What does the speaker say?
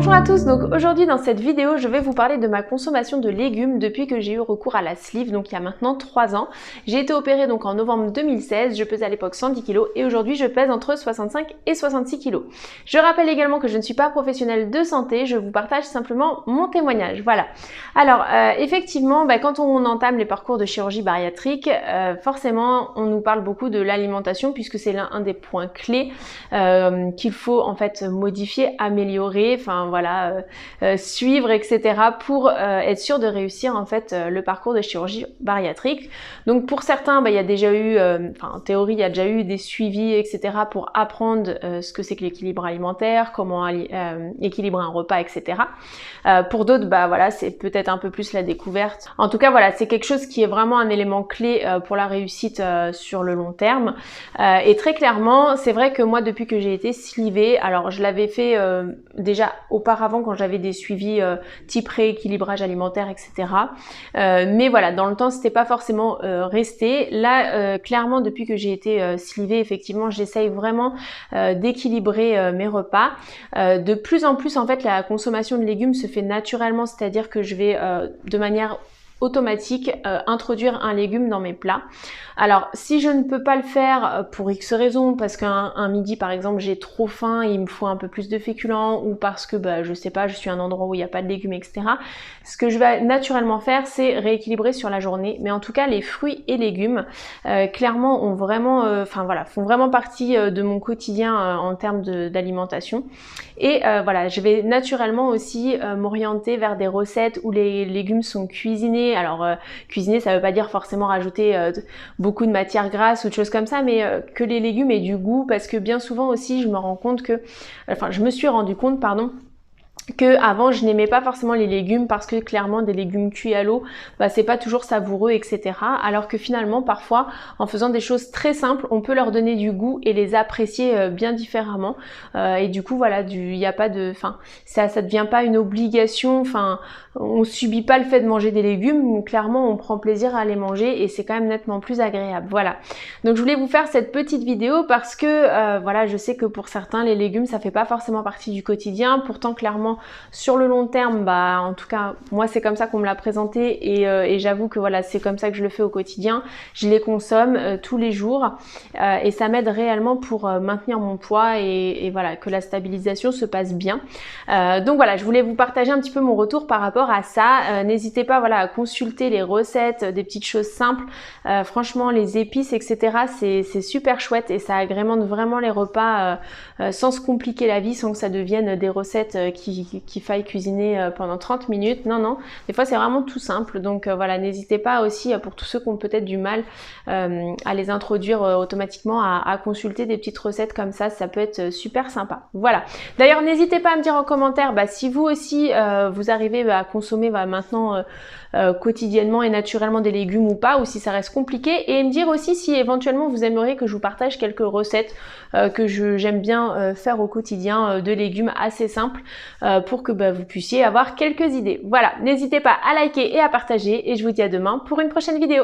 Bonjour à tous, donc aujourd'hui dans cette vidéo je vais vous parler de ma consommation de légumes depuis que j'ai eu recours à la sleeve, donc il y a maintenant 3 ans. J'ai été opérée donc en novembre 2016, je pesais à l'époque 110 kg et aujourd'hui je pèse entre 65 et 66 kg. Je rappelle également que je ne suis pas professionnelle de santé, je vous partage simplement mon témoignage, voilà. Alors effectivement, quand on entame les parcours de chirurgie bariatrique, forcément on nous parle beaucoup de l'alimentation puisque c'est l'un des points clés qu'il faut en fait modifier, améliorer, suivre, etc. pour être sûr de réussir en fait le parcours de chirurgie bariatrique. Donc pour certains, il y a déjà eu, en théorie, il y a déjà eu des suivis, etc. pour apprendre ce que c'est que l'équilibre alimentaire, comment équilibrer un repas, etc. Pour d'autres, c'est peut-être un peu plus la découverte. En tout cas, voilà, c'est quelque chose qui est vraiment un élément clé pour la réussite sur le long terme. Et très clairement, c'est vrai que moi, depuis que j'ai été slivée, alors je l'avais fait déjà auparavant quand j'avais des suivis type rééquilibrage alimentaire, etc. Mais voilà, dans le temps, c'était pas forcément resté. Là, clairement, depuis que j'ai été slivée, effectivement, j'essaye vraiment d'équilibrer mes repas. De plus en plus, en fait, la consommation de légumes se fait naturellement, c'est-à-dire que je vais de manière automatique introduire un légume dans mes plats. Alors si je ne peux pas le faire pour X raisons, parce qu'un midi par exemple j'ai trop faim, il me faut un peu plus de féculents, ou parce que je sais pas, je suis à un endroit où il n'y a pas de légumes, etc. Ce que je vais naturellement faire, c'est rééquilibrer sur la journée. Mais en tout cas les fruits et légumes clairement ont vraiment font vraiment partie de mon quotidien en termes d'alimentation. Et je vais naturellement aussi m'orienter vers des recettes où les légumes sont cuisinés. Alors cuisiner, ça veut pas dire forcément rajouter beaucoup de matière grasse ou de choses comme ça, mais que les légumes aient du goût, parce que bien souvent aussi je me suis rendu compte que avant je n'aimais pas forcément les légumes parce que clairement des légumes cuits à l'eau, c'est pas toujours savoureux, etc. Alors que finalement parfois en faisant des choses très simples, on peut leur donner du goût et les apprécier bien différemment. Et du coup voilà, il y a pas de, ça devient pas une obligation. On subit pas le fait de manger des légumes, clairement on prend plaisir à les manger et c'est quand même nettement plus agréable. Voilà. Donc je voulais vous faire cette petite vidéo parce que je sais que pour certains les légumes ça fait pas forcément partie du quotidien. Pourtant clairement sur le long terme, en tout cas moi c'est comme ça qu'on me l'a présenté et j'avoue que voilà, c'est comme ça que je le fais au quotidien. Je les consomme tous les jours et ça m'aide réellement pour maintenir mon poids et voilà, que la stabilisation se passe bien. Donc voilà, je voulais vous partager un petit peu mon retour par rapport à ça. N'hésitez pas à consulter les recettes, des petites choses simples. Franchement les épices, etc. c'est super chouette et ça agrémente vraiment les repas sans se compliquer la vie, sans que ça devienne des recettes qu'il faille cuisiner pendant 30 minutes. Non, des fois c'est vraiment tout simple. Donc voilà, n'hésitez pas aussi pour tous ceux qui ont peut-être du mal à les introduire automatiquement, à consulter des petites recettes comme ça peut être super sympa. Voilà. D'ailleurs n'hésitez pas à me dire en commentaire si vous aussi vous arrivez à consommer maintenant quotidiennement et naturellement des légumes ou pas, ou si ça reste compliqué, et me dire aussi si éventuellement vous aimeriez que je vous partage quelques recettes que j'aime bien faire au quotidien de légumes assez simples pour que vous puissiez avoir quelques idées. Voilà, n'hésitez pas à liker et à partager et je vous dis à demain pour une prochaine vidéo.